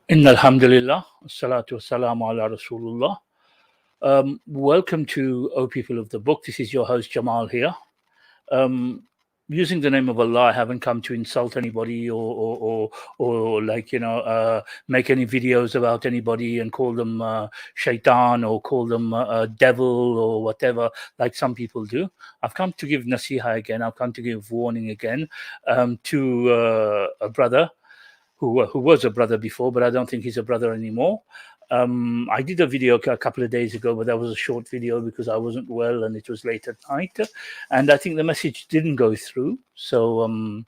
Inna alhamdulillah, salatu wassalamu ala Rasulullah. Welcome to O People of the Book. This is your host Jamal here. Using the name of Allah, I haven't come to insult anybody or make any videos about anybody and call them shaitan or call them devil or whatever, like some people do. I've come to give nasiha again. I've come to give warning again to a brother who was a brother before, but I don't think he's a brother anymore. I did a video a couple of days ago, but that was a short video because I wasn't well and it was late at night. And I think the message didn't go through. So I'm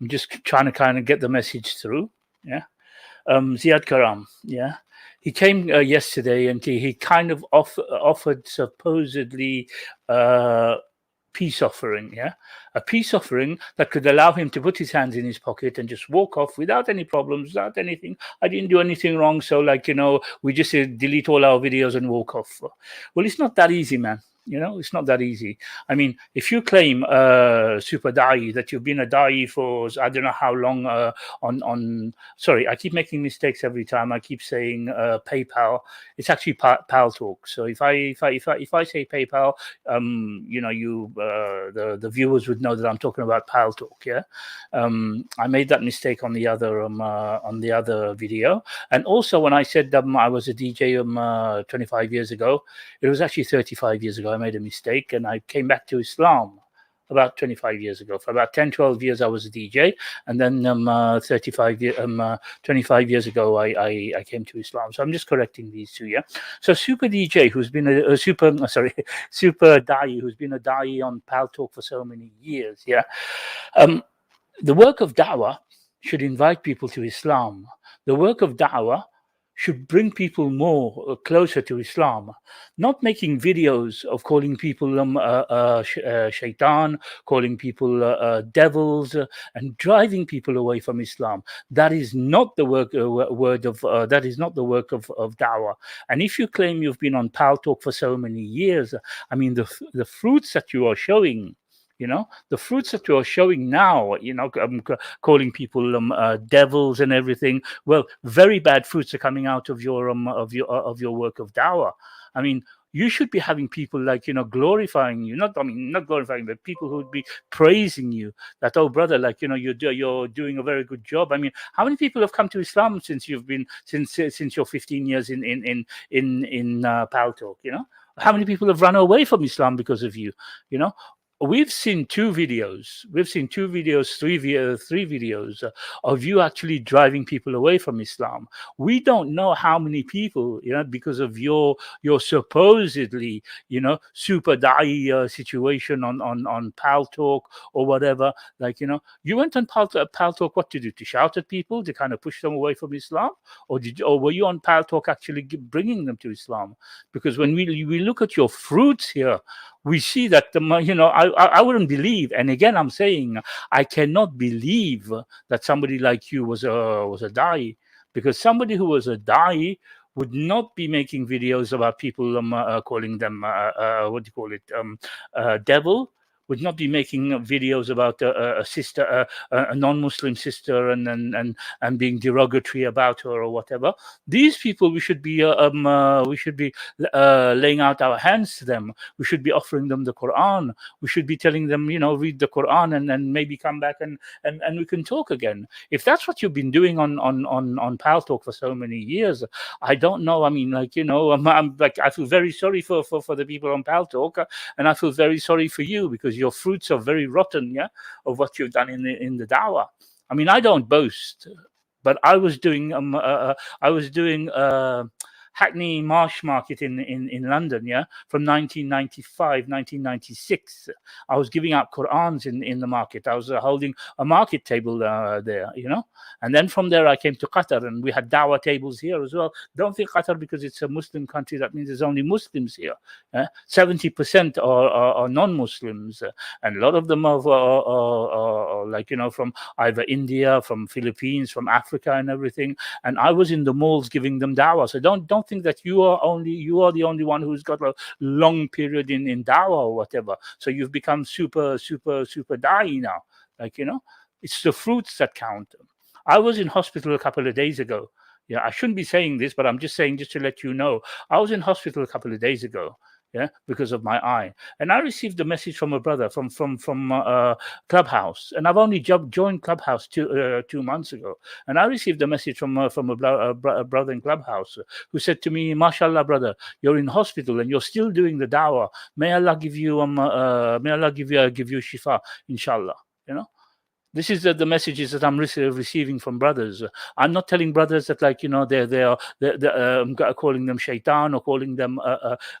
just trying to kind of get the message through. Yeah. Ziyad Karam. Yeah. He came yesterday and he kind of offered supposedly peace offering, a peace offering that could allow him to put his hands in his pocket and just walk off without any problems, without anything. I didn't do anything wrong, so we just delete all our videos and walk off. Well, it's not that easy, man. It's not that easy. I mean, if you claim super Daee, that you've been a Daee for I don't know how long sorry, I keep making mistakes every time. I keep saying PayPal. It's actually Pal Talk. So if I say PayPal, the viewers would know that I'm talking about Pal Talk. Yeah, I made that mistake on the other video, and also when I said I was a DJ 25 years ago, it was actually 35 years ago. I made a mistake and I came back to Islam about 25 years ago. For about 10, 12 years, I was a DJ. And then 25 years ago, I came to Islam. So I'm just correcting these two, yeah? So Super DJ, who's been Super Daee, who's been a Daee on Pal Talk for so many years, yeah? The work of da'wah should invite people to Islam. The work of da'wah should bring people more closer to Islam, not making videos of calling people shaitan, calling people devils, and driving people away from Islam. That is not the work that is not the work of da'wah. And if you claim you've been on Pal Talk for so many years, I mean the fruits that you are showing. The fruits that you are showing now, calling people devils and everything. Well, very bad fruits are coming out of your work of da'wah. I mean, you should be having people glorifying you. Not glorifying, but people who would be praising you. That, oh brother, you're doing a very good job. I mean, how many people have come to Islam since you've been since you're 15 years in Pal Talk? How many people have run away from Islam because of you? We've seen two videos, three videos of you actually driving people away from Islam. We don't know how many people, because of your supposedly, super Daee situation on Pal Talk or whatever. You went on Pal Talk, what to do? To shout at people, to kind of push them away from Islam, or were you on Pal Talk actually bringing them to Islam? Because when we look at your fruits here, we see that I wouldn't believe, and again I'm saying I cannot believe that somebody like you was a Daee, because somebody who was a Daee would not be making videos about people calling them devil, would not be making videos about a sister, a non-Muslim sister, and being derogatory about her or whatever. These people, we should be laying out our hands to them. We should be offering them the Qur'an. We should be telling them, read the Qur'an and maybe come back and we can talk again. If that's what you've been doing on Pal Talk for so many years, I don't know. I mean, I feel very sorry for the people on Pal Talk, and I feel very sorry for you, because your fruits are very rotten, of what you've done in the da'wah. I mean, I don't boast, but I was doing Hackney Marsh Market in London, from 1995, 1996. I was giving out Qur'ans in the market. I was holding a market table there, And then from there I came to Qatar, and we had dawah tables here as well. Don't think Qatar, because it's a Muslim country, that means there's only Muslims here. 70% are non-Muslims, and a lot of them are from either India, from Philippines, from Africa and everything. And I was in the malls giving them dawah. So don't think that you are the only one who's got a long period in dawah or whatever. So you've become super Daee now. It's the fruits that count. I was in hospital a couple of days ago. Yeah, I shouldn't be saying this, but I'm just saying just to let you know. I was in hospital a couple of days ago, yeah, because of my eye, and I received a message from a brother from Clubhouse, and I've only joined Clubhouse 2 months ago, and I received a message from a brother in Clubhouse who said to me, "Mashallah, brother, you're in hospital and you're still doing the dawah. May Allah give you give you shifa, inshallah." You know, this is the messages that I'm receiving from brothers. I'm not telling brothers that, like, they're calling them shaitan or calling them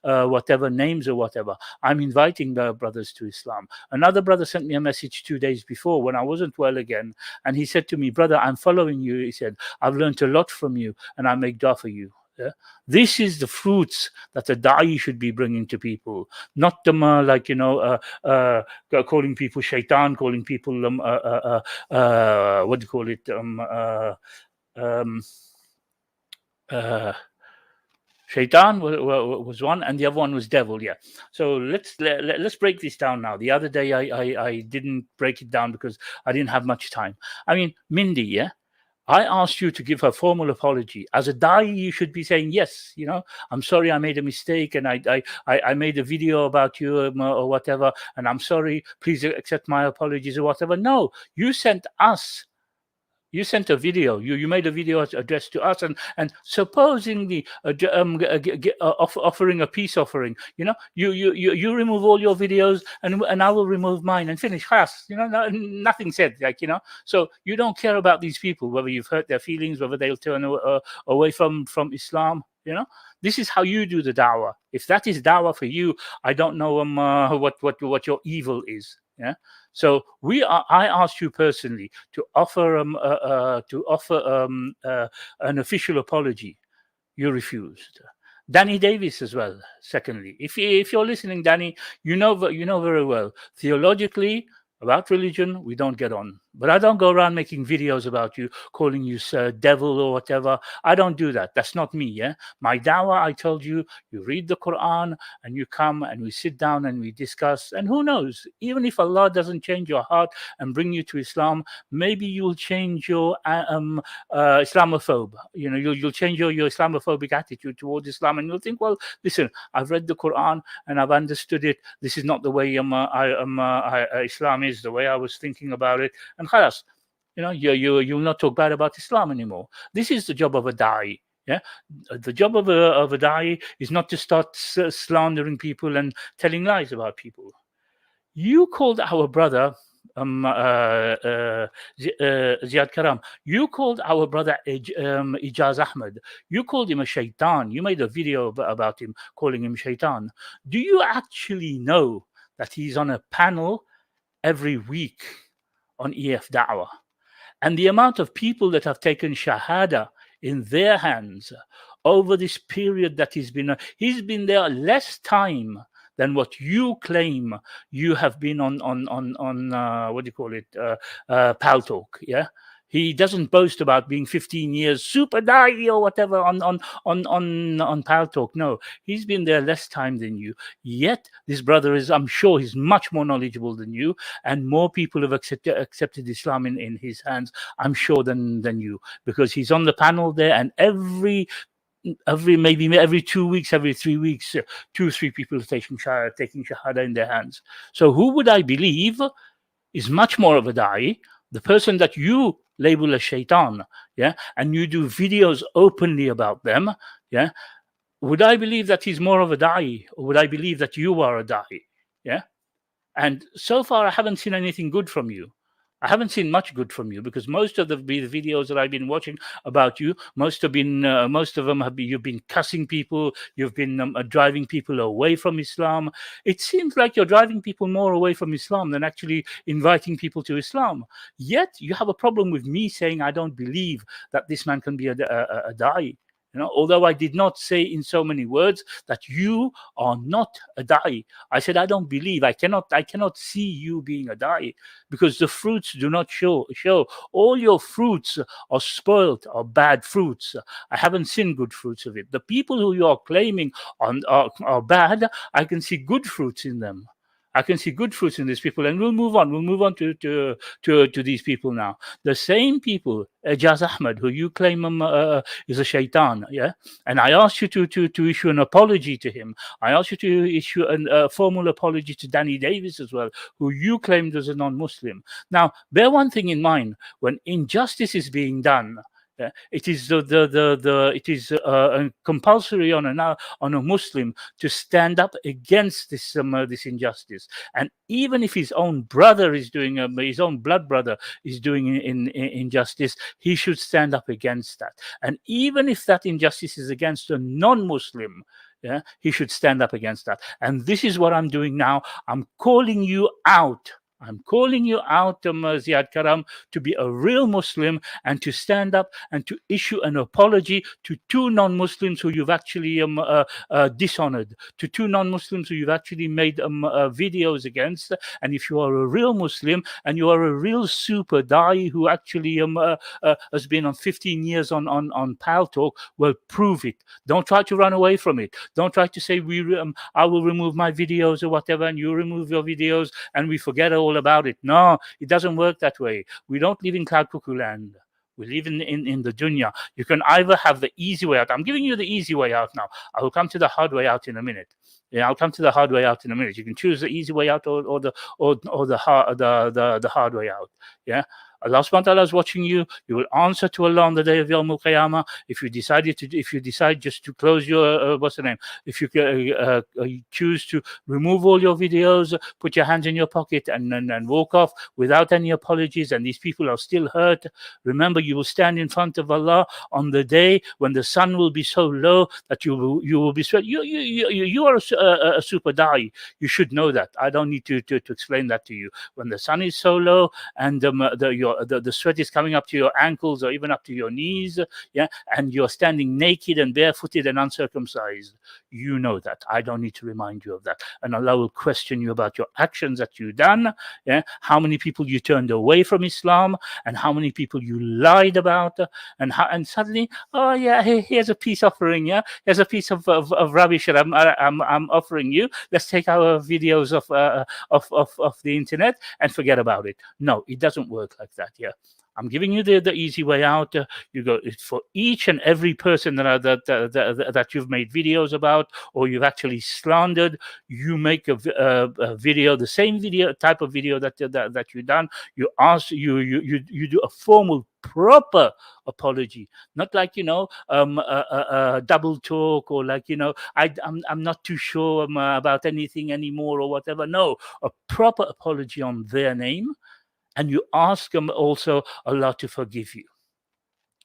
whatever names or whatever. I'm inviting the brothers to Islam. Another brother sent me a message 2 days before when I wasn't well again, and he said to me, "Brother, I'm following you." He said, "I've learned a lot from you, and I make dua for you." Yeah? This is the fruits that a da'i should be bringing to people, not them calling people shaitan, calling people what do you call it? Shaitan was one, and the other one was devil. Yeah. So let's break this down now. The other day I didn't break it down because I didn't have much time. I mean, Mindy, yeah. I asked you to give her formal apology. As a da'i, you should be saying, "Yes, I'm sorry, I made a mistake, and I made a video about you or whatever, and I'm sorry. Please accept my apologies," or whatever. No, you sent us. You sent a video. You made a video addressed to us, and supposedly offering a peace offering. You remove all your videos, and I will remove mine and finish. Khas, nothing said. So you don't care about these people, whether you've hurt their feelings, whether they'll turn away from Islam. This is how you do the dawah. If that is dawah for you, I don't know what your evil is. Yeah. So I asked you personally to offer an official apology. You refused. Danny Davis as well. Secondly, if you're listening, Danny, you know very well, theologically, about religion, we don't get on. But I don't go around making videos about you, calling you devil or whatever. I don't do that. That's not me, yeah? My dawah, I told you, you read the Qur'an and you come and we sit down and we discuss. And who knows, even if Allah doesn't change your heart and bring you to Islam, maybe you'll change your Islamophobe. You'll change your Islamophobic attitude towards Islam, and you'll think, well, listen, I've read the Qur'an and I've understood it. This is not the way Islam is, the way I was thinking about it. And khalas, you'll not talk bad about Islam anymore. This is the job of a da'i. Yeah, the job of a da'i is not to start slandering people and telling lies about people. You called our brother Ziyad Karam. You called our brother Ijaz Ahmed. You called him a shaitan. You made a video about him, calling him shaitan. Do you actually know that he's on a panel every week on EF Da'wah? And the amount of people that have taken shahada in their hands over this period that he's been there less time than what you claim you have been on what do you call it, Pal Talk. Yeah, he doesn't boast about being 15 years super da'i or whatever on Pal Talk. No, he's been there less time than you. Yet this brother is, I'm sure, he's much more knowledgeable than you, and more people have accepted Islam in his hands, I'm sure, than you, because he's on the panel there, and every 2 weeks, every 3 weeks, 2-3 people are taking shahada in their hands. So who would I believe is much more of a da'i? The person that you label as shaitan, yeah, and you do videos openly about them, yeah. Would I believe that he's more of a da'i, or would I believe that you are a da'i? Yeah. And so far, I haven't seen anything good from you. I haven't seen much good from you, because most of the videos that I've been watching about you, most of them have been, you've been cussing people, you've been driving people away from Islam. It seems like you're driving people more away from Islam than actually inviting people to Islam. Yet you have a problem with me saying I don't believe that this man can be a da'i. Although I did not say in so many words that you are not a da'i. I said I don't believe. I cannot see you being a da'i, because the fruits do not show. All your fruits are spoiled, are bad fruits. I haven't seen good fruits of it. The people who you are claiming are bad, I can see good fruits in them. I can see good fruits in these people, and we'll move on. We'll move on to these people now. The same people, Ejaz Ahmed, who you claim is a shaitan, yeah. And I asked you to issue an apology to him. I asked you to issue a formal apology to Danny Davis as well, who you claimed was a non-Muslim. Now, bear one thing in mind: when injustice is being done, it is compulsory on a Muslim to stand up against this injustice. And even if his own brother is doing his own blood brother is doing injustice, he should stand up against that. And even if that injustice is against a non-Muslim, yeah, he should stand up against that. And this is what I'm doing now. I'm calling you out. I'm calling you out, Ziyad Karam, to be a real Muslim and to stand up and to issue an apology to two non-Muslims who you've actually dishonored, to two non-Muslims who you've actually made videos against. And if you are a real Muslim and you are a real super Daee who actually has been on 15 years on Pal Talk, well, prove it. Don't try to run away from it. Don't try to say I will remove my videos or whatever, and you remove your videos and we forget all about it. No, it doesn't work that way. We don't live in cloud cuckoo land. We live in the dunya. You can either have the easy way out. I'm giving you the easy way out now. I will come to the hard way out in a minute. Yeah, I'll come to the hard way out in a minute. You can choose the easy way out or the hard way out. Yeah. Allah subhanahu wa ta'ala is watching you. You will answer to Allah on the day of Yawm al-Qiyamah. If you decide just to close your what's the name? If you choose to remove all your videos, put your hands in your pocket and walk off without any apologies, and these people are still hurt, remember you will stand in front of Allah on the day when the sun will be so low that you will be sweat. You are a super Daee. You should know that. I don't need to explain that to you. When the sun is so low and the sweat is coming up to your ankles or even up to your knees, yeah, and you're standing naked and barefooted and uncircumcised, you know that. I don't need to remind you of that. And Allah will question you about your actions that you've done, yeah, how many people you turned away from Islam and how many people you lied about, and suddenly, oh yeah, here's a peace offering, yeah, here's a piece of rubbish that I'm offering you. Let's take our videos of the internet and forget about it. No, it doesn't work like that. Yeah, I'm giving you the easy way out. You go for each and every person that you've made videos about or you've actually slandered. You make a video, the same video type of video that you've done. You do a formal, proper apology, not like double talk or like I'm not too sure about anything anymore or whatever. No, a proper apology on their name. And you ask them also Allah to forgive you.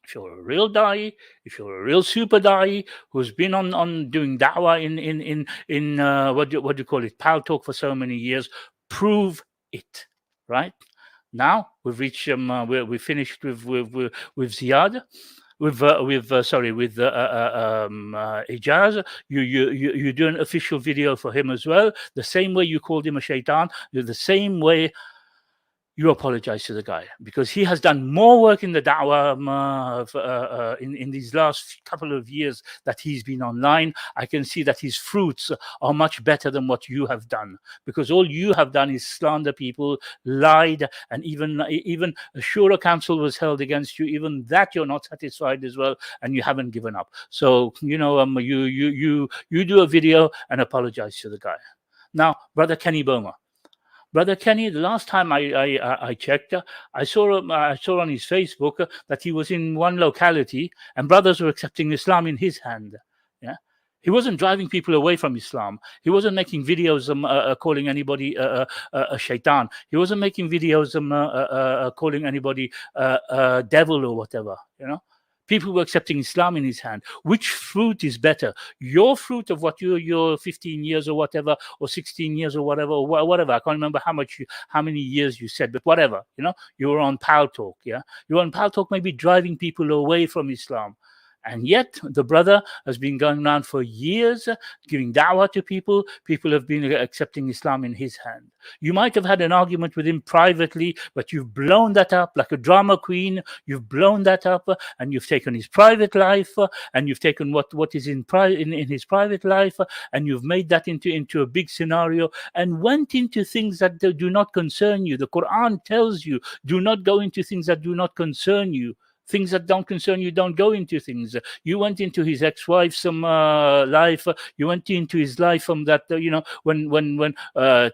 If you're a real Daee, if you're a real super Daee who's been on doing da'wah in what do you call it, Pal Talk for so many years, prove it. Right now we've reached we finished with Ziyad. With Ejaz, you do an official video for him as well. The same way you called him a shaitan, the same way you apologize to the guy, because he has done more work in the da'wah in these last couple of years that he's been online. I can see that his fruits are much better than what you have done, because all you have done is slander people, lied, and even a Shura Council was held against you. Even that you're not satisfied as well, and you haven't given up. So you do a video and apologize to the guy. Now, Brother Kenny Bomer. Brother Kenny, the last time I checked, I saw on his Facebook that he was in one locality and brothers were accepting Islam in his hand. Yeah, he wasn't driving people away from Islam. He wasn't making videos calling anybody a shaitan. He wasn't making videos calling anybody a devil or whatever. People were accepting Islam in his hand. Which fruit is better? Your fruit of what you're 15 years or whatever, or 16 years or whatever, I can't remember how many years you said, but whatever, you were on Pal Talk, yeah? You were on Pal Talk maybe driving people away from Islam. And yet, the brother has been going around for years, giving da'wah to people. People have been accepting Islam in his hand. You might have had an argument with him privately, but you've blown that up like a drama queen. You've blown that up, and you've taken his private life, and you've taken what is in his private life, and you've made that into a big scenario, and went into things that do not concern you. The Qur'an tells you, do not go into things that do not concern you. Things that don't concern you, don't go into things. You went into his ex-wife's life. You went into his life from that, when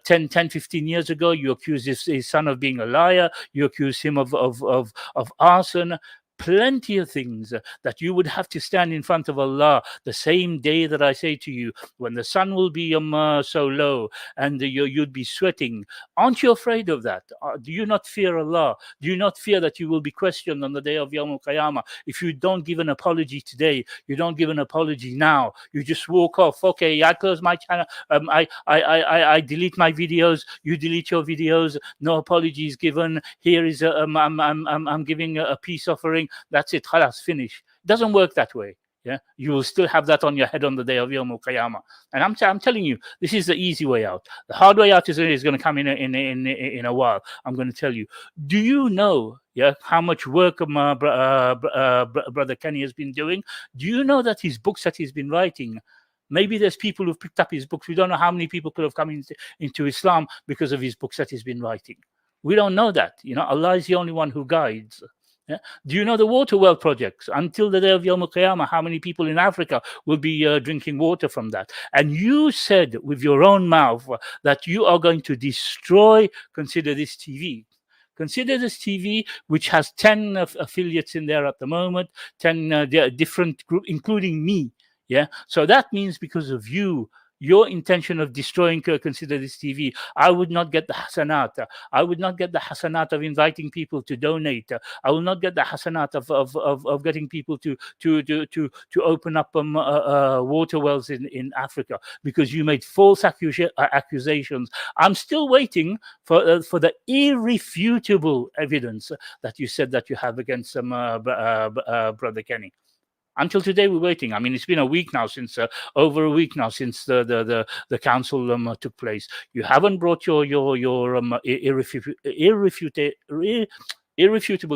10, 15 years ago, you accused his son of being a liar. You accused him of arson. Plenty of things that you would have to stand in front of Allah the same day that I say to you, when the sun will be so low and you'd be sweating. Aren't you afraid of that? Do you not fear Allah? Do you not fear that you will be questioned on the day of Yawm al-Qiyamah? If you don't give an apology today, you don't give an apology now, you just walk off. Okay, I close my channel. I delete my videos. You delete your videos. No apologies given. Here is I'm giving a peace offering. That's it. Khalas, finish. It doesn't work that way. Yeah, you will still have that on your head on the day of Yawm al-Qiyamah. And I'm telling you, this is the easy way out. The hard way out is going to come in a while. I'm going to tell you. Do you know, how much work Brother Kenny has been doing? Do you know that his books that he's been writing, maybe there's people who've picked up his books. We don't know how many people could have come into Islam because of his books that he's been writing. We don't know that. Allah is the only one who guides. Yeah. Do you know the water well projects? Until the day of Yawm al-Qiyamah, how many people in Africa will be drinking water from that? And you said with your own mouth that you are going to destroy, consider this TV. Consider this TV, which has 10 affiliates in there at the moment, 10 different groups, including me. Yeah. So that means because of you, your intention of destroying Consider This TV, I would not get the hasanat. I would not get the hasanat of inviting people to donate. I will not get the hasanat of getting people to open up water wells in Africa, because you made false accusations. I'm still waiting for the irrefutable evidence that you said that you have against Brother Kenny. Until today, we're waiting. I mean, it's been a week now since over a week now since the council took place. You haven't brought your irrefutable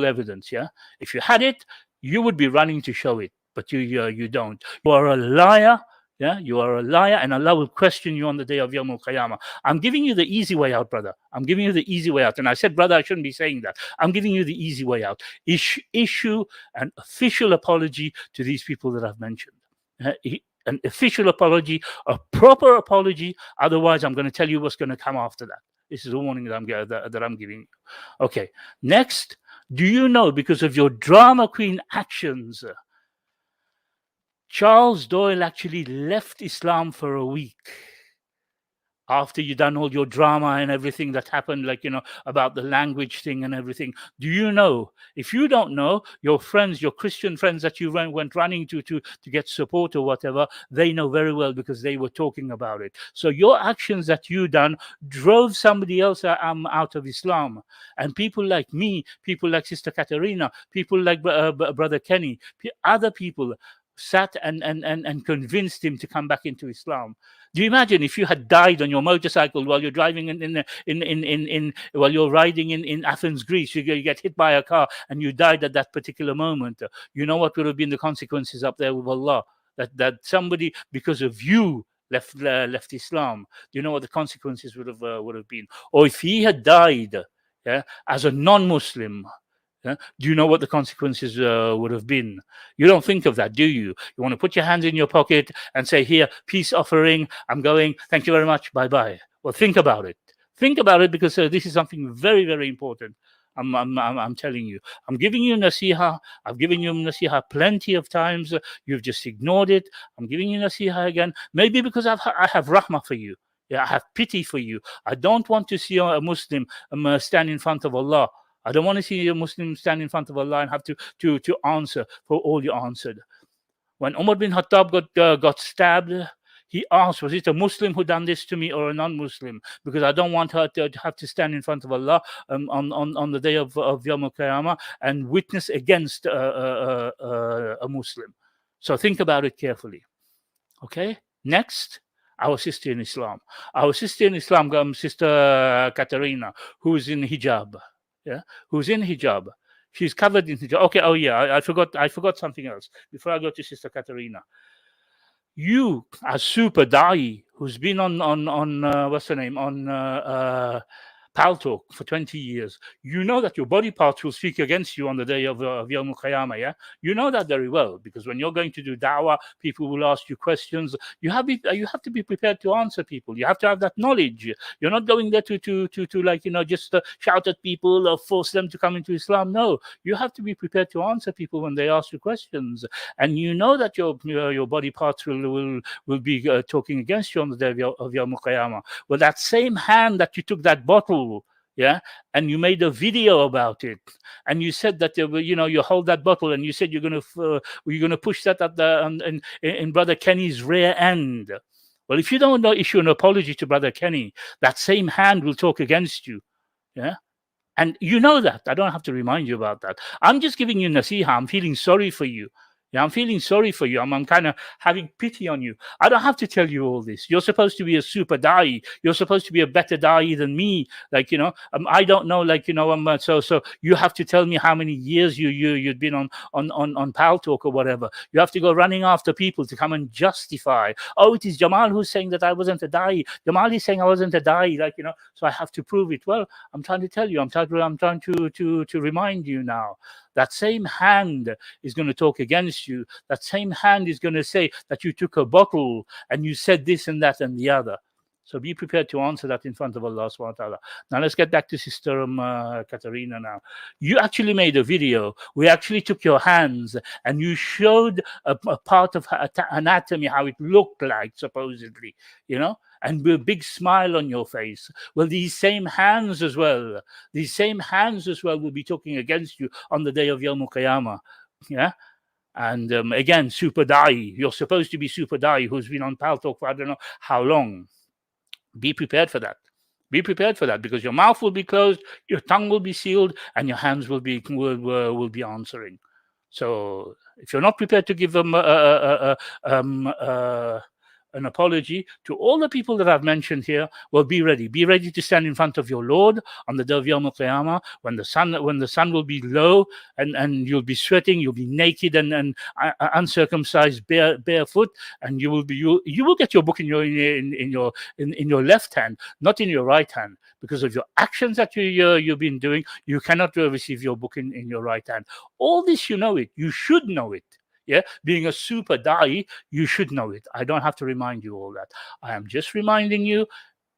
evidence. Yeah, if you had it, you would be running to show it, but you don't. You are a liar. Yeah, you are a liar, and Allah will question you on the day of Yawm al-Qiyamah. I'm giving you the easy way out, brother. I'm giving you the easy way out. And I said, brother, I shouldn't be saying that. I'm giving you the easy way out. Issue an official apology to these people that I've mentioned. An official apology, a proper apology. Otherwise, I'm going to tell you what's going to come after that. This is a warning that I'm giving you. Okay, next. Do you know, because of your drama queen actions, Charles Doyle actually left Islam for a week after you done all your drama and everything that happened, about the language thing and everything? Do you know? If you don't know, your friends, your Christian friends that you went running to get support or whatever, they know very well, because they were talking about it. So your actions that you done drove somebody else out of Islam. And people like me, people like Sister Katerina, people like Brother Kenny, other people sat and convinced him to come back into Islam. Do you imagine if you had died on your motorcycle while you're driving while you're riding in Athens, Greece? You get hit by a car and you died at that particular moment. You know what would have been the consequences up there with Allah? That somebody, because of you, left Islam. Do you know what the consequences would have been? Or if he had died, as a non-Muslim, do you know what the consequences would have been? You don't think of that, do you? You want to put your hands in your pocket and say, here, peace offering, I'm going, thank you very much, bye-bye. Well, think about it. Think about it, because this is something very, very important. I'm telling you. I'm giving you nasiha. I've given you nasiha plenty of times. You've just ignored it. I'm giving you nasiha again. Maybe because I have rahmah for you. Yeah, I have pity for you. I don't want to see a Muslim stand in front of Allah. I don't want to see a Muslim stand in front of Allah and have to answer for all you answered. When Umar bin Khattab got stabbed, he asked, was it a Muslim who done this to me or a non-Muslim? Because I don't want her to have to stand in front of Allah on the day of Yawm al-Qiyamah and witness against a Muslim. So think about it carefully. Okay. Next, our sister in Islam. Our sister in Islam, Sister Katerina, who's in hijab. Yeah, who's in hijab. She's covered in hijab. Okay. Oh yeah, I forgot. I forgot something else before I go to Sister Katerina. You, as Super Daee, who's been on what's her name, on Paltalk for 20 years, you know that your body parts will speak against you on the day of Yawm al-Qiyamah, yeah? You know that very well, because when you're going to do da'wah, people will ask you questions. You have to be prepared to answer people. You have to have that knowledge. You're not going there to like, just shout at people or force them to come into Islam. No, you have to be prepared to answer people when they ask you questions. And you know that your body parts will be talking against you on the day of Yawm al-Qiyamah. Well, that same hand that you took that bottle, yeah, and you made a video about it, and you said that you hold that bottle, and you said you're gonna push that at the in Brother Kenny's rear end. Well, if you don't issue an apology to Brother Kenny, that same hand will talk against you, yeah. And you know that. I don't have to remind you about that. I'm just giving you nasiha. I'm feeling sorry for you. Yeah, I'm feeling sorry for you. I'm kind of having pity on you. I don't have to tell you all this. You're supposed to be a super Daee. You're supposed to be a better Daee than me. Like, I don't know, like, so you have to tell me how many years you'd been on Paltalk or whatever. You have to go running after people to come and justify. Oh, it is Jamal who's saying that I wasn't a Daee. Jamal is saying I wasn't a Daee, like, so I have to prove it. Well, I'm trying to tell you, I'm trying to remind you now. That same hand is going to talk against you. That same hand is going to say that you took a bottle and you said this and that and the other. So be prepared to answer that in front of Allah subhanahu wa ta'ala. Now let's get back to Sister Katerina now. You actually made a video. We actually took your hands and you showed a part of her anatomy, how it looked like, supposedly, and with a big smile on your face. Well, these same hands as well will be talking against you on the day of Yawm al-Qiyamah. Yeah? And again, Super Daee. You're supposed to be Super Daee, who's been on Paltalk for I don't know how long. Be prepared for that. Be prepared for that, because your mouth will be closed, your tongue will be sealed, and your hands will be answering. So if you're not prepared to give them an apology to all the people that I've mentioned here, well, be ready. Be ready to stand in front of your Lord on the day of Yawm al-Qiyamah, when the sun will be low, and you'll be sweating, you'll be naked and uncircumcised, barefoot, and you will get your book in your left hand, not in your right hand, because of your actions that you've been doing. You cannot receive your book in your right hand. All this, you know it. You should know it. Yeah, being a super Daee, you should know it. I don't have to remind you all that. I am just reminding you,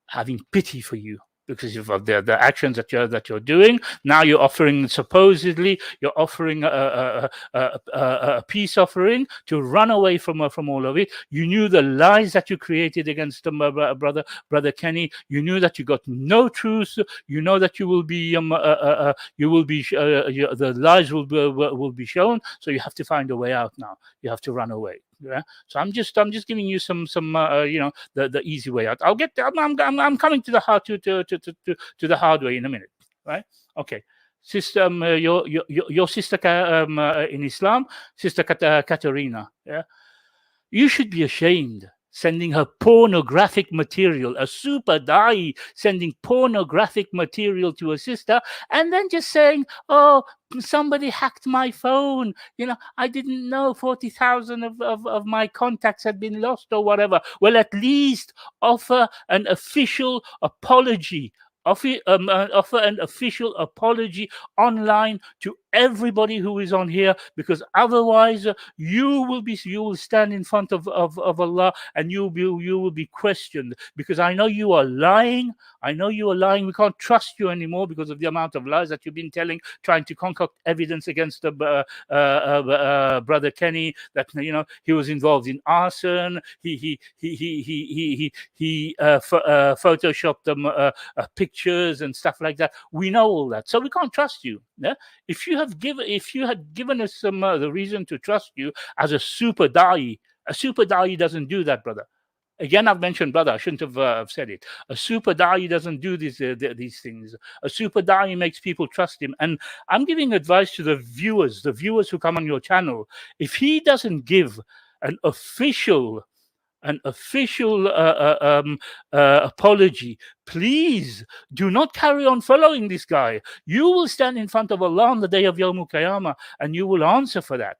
having pity for you, because of the actions that you're doing. Now you're offering, supposedly, a peace offering to run away from all of it. You knew the lies that you created against brother Kenny. You knew that you got no truth. You know that you will be the lies will be shown. So you have to find a way out now. You have to run away. Yeah. So I'm just giving you some the easy way out. I'm coming to the hard to the hard way in a minute, right? Okay. Sister, your sister in Islam, Sister Katerina. Yeah. You should be ashamed, sending her pornographic material, a super Daee sending pornographic material to a sister, and then just saying, oh, somebody hacked my phone. I didn't know 40,000 of my contacts had been lost or whatever. Well, at least offer an official apology. Offer an official apology online to everybody who is on here, because otherwise you will stand in front of Allah, and you will be questioned, because I know you are lying. We can't trust you anymore because of the amount of lies that you've been telling, trying to concoct evidence against Brother Kenny, that he was involved in arson. He photoshopped them pictures and stuff like that. We know all that, so we can't trust you. Yeah? If you had given us the reason to trust you as a super Daee doesn't do that, brother. Again, I've mentioned, brother, I shouldn't have said it. A super da'i doesn't do these things. A super da'i makes people trust him. And I'm giving advice to the viewers who come on your channel. If he doesn't give an official apology, please do not carry on following this guy. You will stand in front of Allah on the day of Yawm al-Qiyamah, and you will answer for that.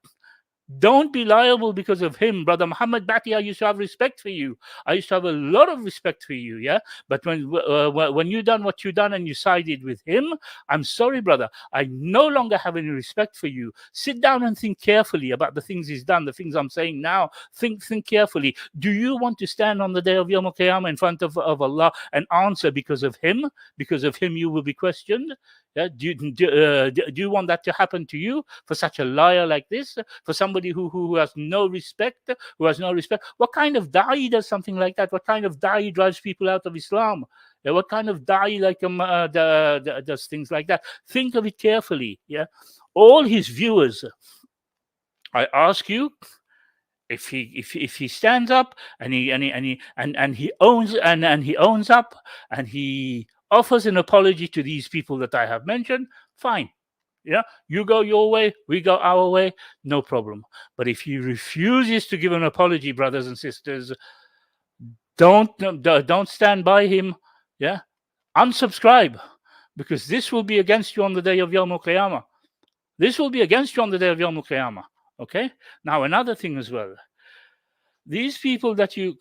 Don't be liable because of him. Brother Muhammad Bati, I used to have respect for you. I used to have a lot of respect for you, yeah? But when you done what you done and you sided with him, I'm sorry, brother. I no longer have any respect for you. Sit down and think carefully about the things he's done, the things I'm saying now. Think carefully. Do you want to stand on the day of Yawm al-Qiyamah in front of Allah and answer because of him? Because of him you will be questioned? Yeah? Do you want that to happen to you for such a liar like this? For somebody who has no respect, What kind of da'i does something like that? What kind of da'i drives people out of Islam? Yeah, what kind of da'i does things like that? Think of it carefully. Yeah, all his viewers, I ask you, if he stands up and he owns up and he offers an apology to these people that I have mentioned, fine. Yeah, you go your way, we go our way, no problem. But if he refuses to give an apology, brothers and sisters, don't stand by him. Yeah, unsubscribe, because this will be against you on the day of Yawm al-Qiyamah. This will be against you on the day of Yawm al-Qiyamah. Okay. Now another thing as well. These people that you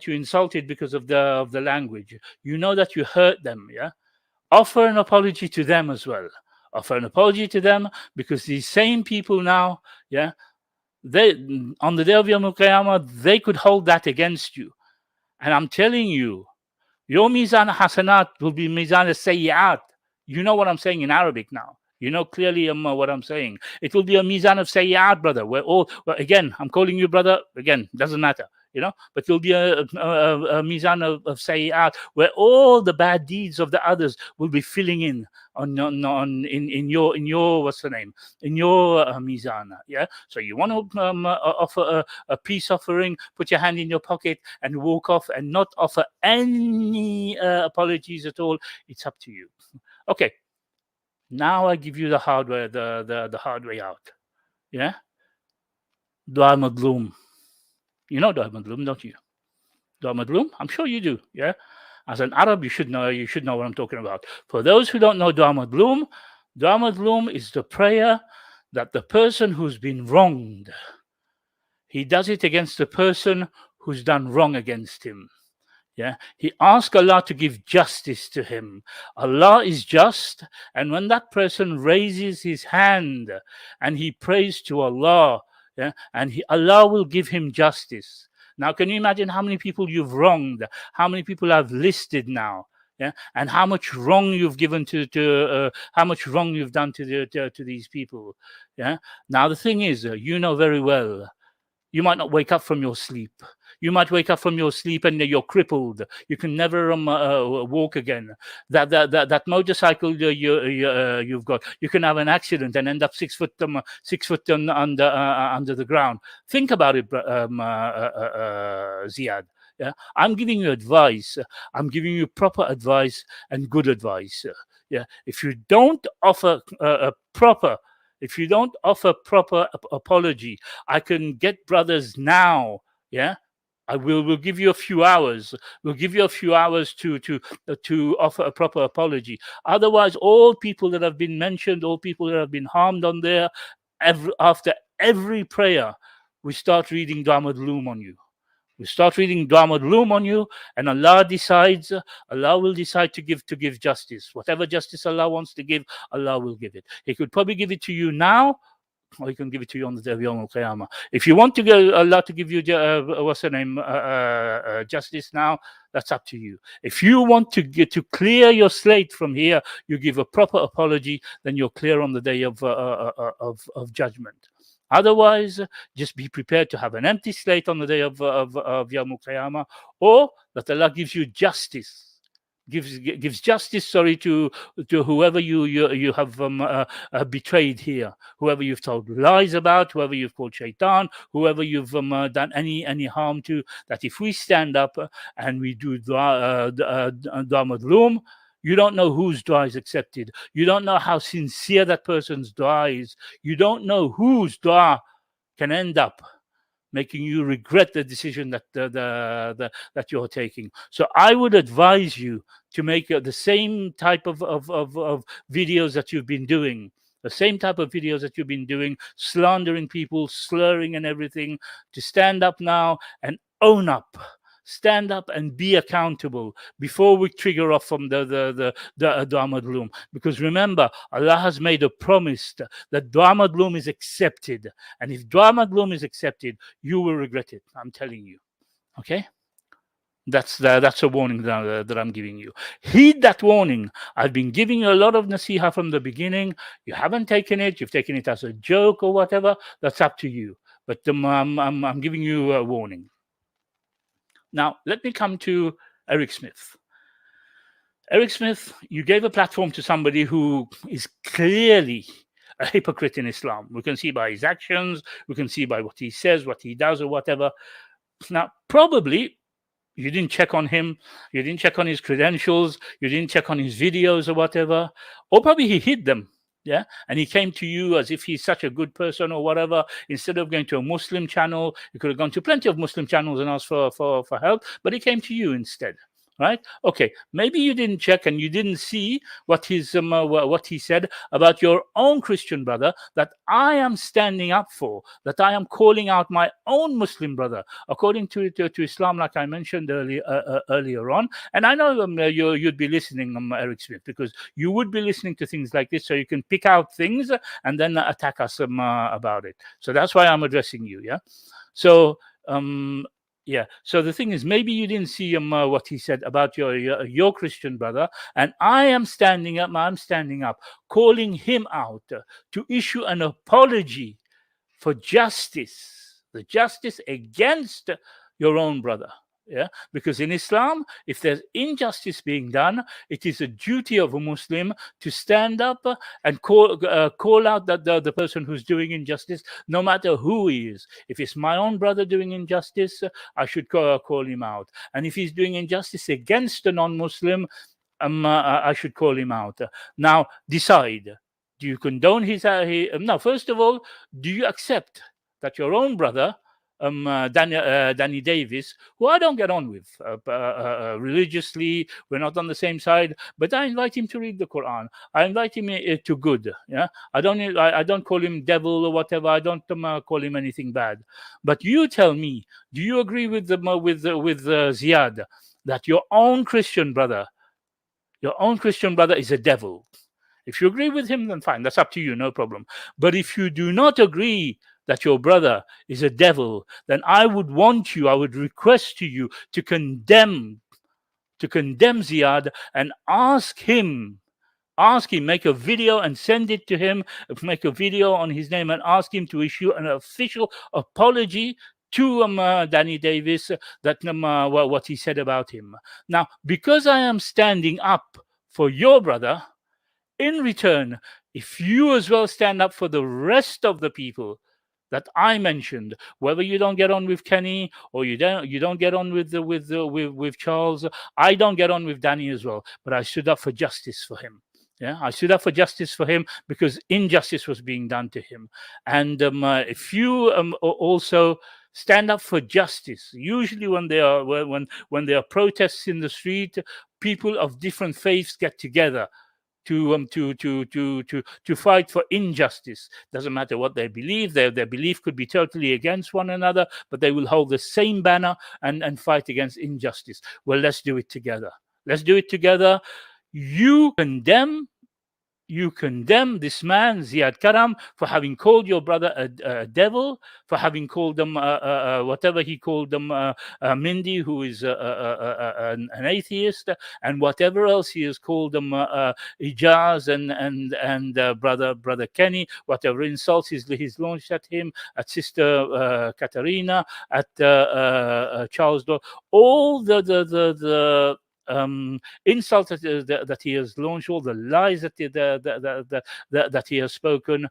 insulted because of the language, you know that you hurt them. Yeah, offer an apology to them as well. Offer an apology to them, because these same people now, yeah, they on the day of Yawm al-Qiyamah, they could hold that against you. And I'm telling you, your mizan hasanat will be mizan sayyi'at. You know what I'm saying in Arabic now. You know clearly what I'm saying. It will be a mizan of sayyi'at, brother. Again, I'm calling you brother. Again, doesn't matter. But it will be a mizan of sayyi'at, where all the bad deeds of the others will be filling in in your what's the name, in your mizan. Yeah. So you want to offer a peace offering, put your hand in your pocket and walk off and not offer any apologies at all. It's up to you. Okay. Now I give you the hard way, the hard way out. Yeah. Dua madloom. You know Dua madloom, don't you? Dua madloom? I'm sure you do. Yeah. As an Arab, you should know what I'm talking about. For those who don't know Dua madloom is the prayer that the person who's been wronged, he does it against the person who's done wrong against him. Yeah, he asks Allah to give justice to him. Allah is just, and when that person raises his hand and he prays to Allah, yeah, and Allah will give him justice. Now, can you imagine how many people you've wronged? How many people I've listed now? Yeah, and how much wrong you've given how much wrong you've done to these people. Yeah. Now the thing is, you know very well, you might not wake up from your sleep. You might wake up from your sleep and you're crippled. You can never walk again. That motorcycle you've got, you can have an accident and end up 6 foot under the ground. Think about it, Ziyad. Yeah, I'm giving you advice. I'm giving you proper advice and good advice. Yeah, if you don't offer proper apology, I can get brothers now. Yeah, I will give you a few hours. We'll give you a few hours to offer a proper apology. Otherwise, all people that have been mentioned, all people that have been harmed on there, after every prayer, we start reading Dua madloom on you. We start reading Dua madloom on you, and Allah will decide to give justice. Whatever justice Allah wants to give, Allah will give it. He could probably give it to you now, or He can give it to you on the day of Yawm al-Qiyamah. If you want to go, Allah to give you justice now, that's up to you. If you want to clear your slate from here, you give a proper apology, then you're clear on the day of judgment. Otherwise, just be prepared to have an empty slate on the day of Yawm al-Qiyamah, or that Allah gives you justice. gives justice, sorry, to whoever you have betrayed here, whoever you've told lies about, whoever you've called shaitan, whoever you've done any harm to. That if we stand up and we do dua madloom, you don't know whose dua is accepted. You don't know how sincere that person's dua is. You don't know whose dua can end up making you regret the decision that that you're taking. So I would advise you to make the same type of videos that you've been doing. The same type of videos that you've been doing, slandering people, slurring and everything, to stand up now and own up. Stand up and be accountable before we trigger off from the Dua Madloom. Because remember, Allah has made a promise that Dua Madloom is accepted. And if Dua Madloom is accepted, you will regret it. I'm telling you. Okay? That's a warning that I'm giving you. Heed that warning. I've been giving you a lot of nasiha from the beginning. You haven't taken it. You've taken it as a joke or whatever. That's up to you. But I'm giving you a warning. Now, let me come to Eric Smith. Eric Smith, you gave a platform to somebody who is clearly a hypocrite in Islam. We can see by his actions, we can see by what he says, what he does, or whatever. Now, probably you didn't check on him, you didn't check on his credentials, you didn't check on his videos or whatever, or probably he hid them. Yeah, and he came to you as if he's such a good person or whatever. Instead of going to a Muslim channel, he could have gone to plenty of Muslim channels and asked for help, but he came to you instead. Right? Okay. Maybe you didn't check and you didn't see what he said about your own Christian brother that I am standing up for, that I am calling out my own Muslim brother according to Islam, like I mentioned earlier on. And I know you'd be listening, Eric Smith, because you would be listening to things like this, so you can pick out things and then attack us about it. So that's why I'm addressing you. Yeah. So. Yeah. So the thing is, maybe you didn't see what he said about your Christian brother, and I am standing up. I'm standing up, calling him out to issue an apology for justice, the justice against your own brother. Yeah, because in Islam, if there's injustice being done, it is a duty of a Muslim to stand up and call out that the person who's doing injustice, no matter who he is. If it's my own brother doing injustice, I should call him out. And if he's doing injustice against a non-Muslim, I should call him out. Now, decide. Do you condone his? No. First of all, do you accept that your own brother, Danny Davis, who I don't get on with religiously, we're not on the same side, but I invite him to read the Qur'an. I invite him to good. Yeah, I don't call him devil or whatever. I don't call him anything bad. But you tell me, do you agree with Ziyad that your own Christian brother is a devil? If you agree with him, then fine. That's up to you, no problem. But if you do not agree that your brother is a devil, then I would request to you to condemn Ziyad and ask him, make a video and send it to him, make a video on his name and ask him to issue an official apology to Danny Davis that what he said about him. Now, because I am standing up for your brother, in return, if you as well stand up for the rest of the people that I mentioned, whether you don't get on with Kenny or you don't get on with Charles, I don't get on with Danny as well, but I stood up for justice for him. Yeah, I stood up for justice for him because injustice was being done to him. And if you also stand up for justice, usually when there are protests in the street, people of different faiths get together to fight for injustice. Doesn't matter what they believe. Their belief could be totally against one another, but they will hold the same banner and fight against injustice. Well, let's do it together. Let's do it together. You condemn this man, Ziyad Karam, for having called your brother a devil, for having called them whatever he called them, Mindy, who is an atheist, and whatever else he has called them, Ijaz and brother Kenny, whatever insults he's launched at him, at Sister Katarina, at Charles Dole, all the insults that he has launched, all the lies that he has spoken,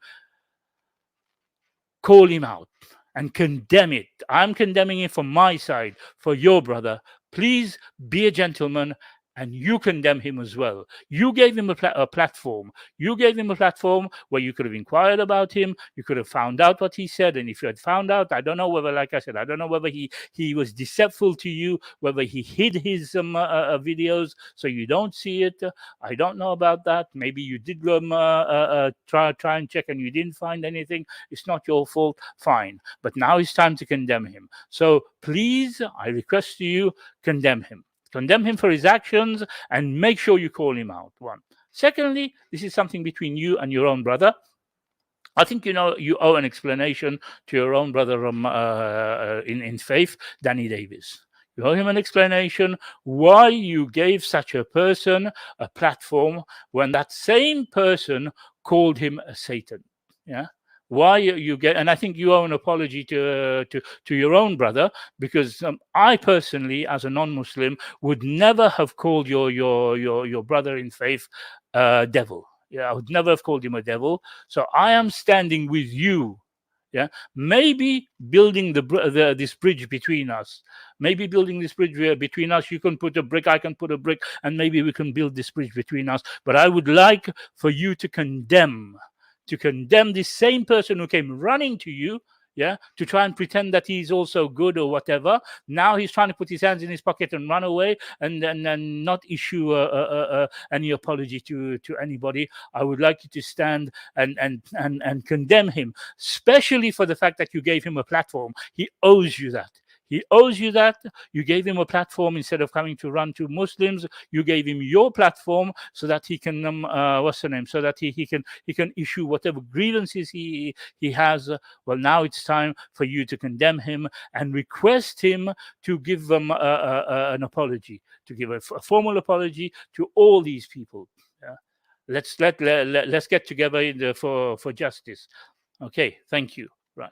call him out and condemn it. I'm condemning it from my side, for your brother. Please be a gentleman, and you condemn him as well. You gave him a platform. You gave him a platform where you could have inquired about him. You could have found out what he said. And if you had found out, I don't know whether, like I said, I don't know whether he was deceitful to you, whether he hid his videos so you don't see it. I don't know about that. Maybe you did try and check and you didn't find anything. It's not your fault. Fine. But now it's time to condemn him. So please, I request to you, condemn him. Condemn him for his actions and make sure you call him out. One. Secondly, this is something between you and your own brother. I think you owe an explanation to your own brother in faith, Danny Davis. You owe him an explanation why you gave such a person a platform when that same person called him a Satan. Yeah. Why you get, and I think you owe an apology to your own brother, because I personally, as a non-Muslim, would never have called your brother in faith devil. Yeah, I would never have called him a devil. So I am standing with you. Yeah, maybe building this bridge between us. Maybe building this bridge between us. You can put a brick, I can put a brick, and maybe we can build this bridge between us. But I would like for you to condemn this same person who came running to you, yeah, to try and pretend that he's also good or whatever. Now he's trying to put his hands in his pocket and run away and not issue any apology to anybody. I would like you to stand and condemn him, especially for the fact that you gave him a platform. He owes you that. He owes you that. You gave him a platform instead of coming to run to Muslims. You gave him your platform so that he can so that he can issue whatever grievances he has. Well, now it's time for you to condemn him and request him to give them an apology, to give a formal apology to all these people. Yeah? Let's get together for justice. Okay, thank you. Right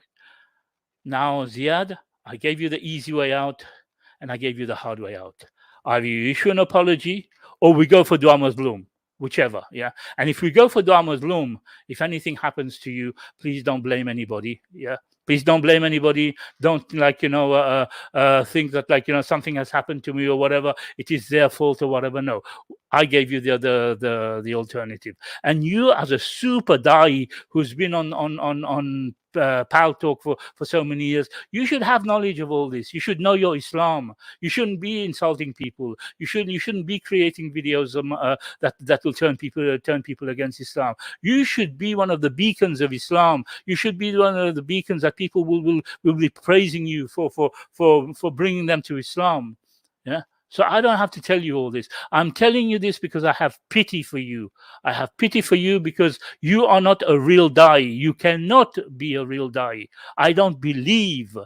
now, Ziyad, I gave you the easy way out, and I gave you the hard way out. Either you issue an apology, or we go for Dua Mazloom, whichever. Yeah. And if we go for Dua Mazloom, if anything happens to you, please don't blame anybody. Yeah. Please don't blame anybody. Don't think that something has happened to me or whatever. It is their fault or whatever. No, I gave you the alternative. And you, as a super Daee who's been on Pal Talk for so many years, you should have knowledge of all this. You should know your Islam. You shouldn't be insulting people. You shouldn't be creating videos that will turn people against Islam. You should be one of the beacons of Islam. You should be one of the beacons that people will be praising you for bringing them to Islam. Yeah. So I don't have to tell you all this. I'm telling you this because I have pity for you. I have pity for you because you are not a real Daee. You cannot be a real Daee. I don't believe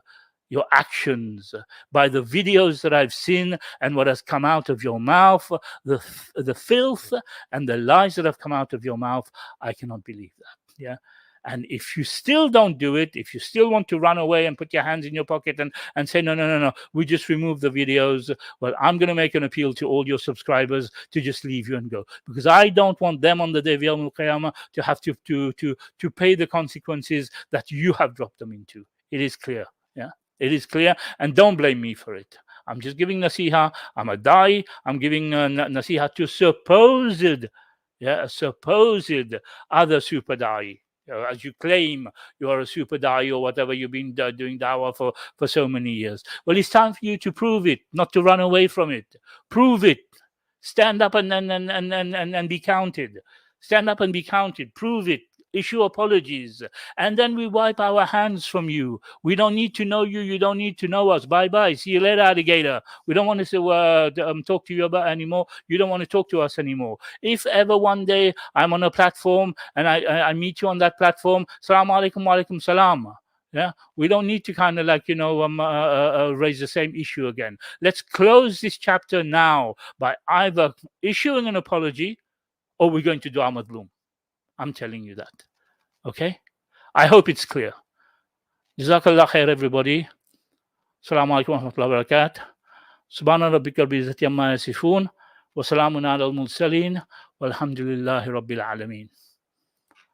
your actions by the videos that I've seen and what has come out of your mouth, the filth and the lies that have come out of your mouth. I cannot believe that. Yeah. And if you still don't do it, if you still want to run away and put your hands in your pocket and say, no, we just remove the videos, well, I'm going to make an appeal to all your subscribers to just leave you and go. Because I don't want them on the day of Yawm al-Qiyamah to have to pay the consequences that you have dropped them into. It is clear. Yeah, it is clear. And don't blame me for it. I'm just giving nasiha. I'm a Daee. I'm giving nasiha to supposed other super Daee. As you claim you are a super Daee or whatever, you've been doing dawah for so many years. Well, it's time for you to prove it, not to run away from it. Prove it. Stand up and be counted. Stand up and be counted. Prove it. Issue apologies. And then we wipe our hands from you. We don't need to know you. You don't need to know us. Bye-bye. See you later, alligator. We don't want to talk to you about anymore. You don't want to talk to us anymore. If ever one day I'm on a platform and I meet you on that platform, Salaam alaikum wa alaikum salam. Yeah, we don't need to kind of raise the same issue again. Let's close this chapter now by either issuing an apology or we're going to do Ahmad Bloom. I'm telling you that. Okay? I hope it's clear. Jazakallah khair, everybody. Assalamu alaikum wa rahmatullahi wa barakatuh. Subhana rabbika rabbil izzati amma yasifun. وسلام على المرسلين والحمد لله رب العالمين.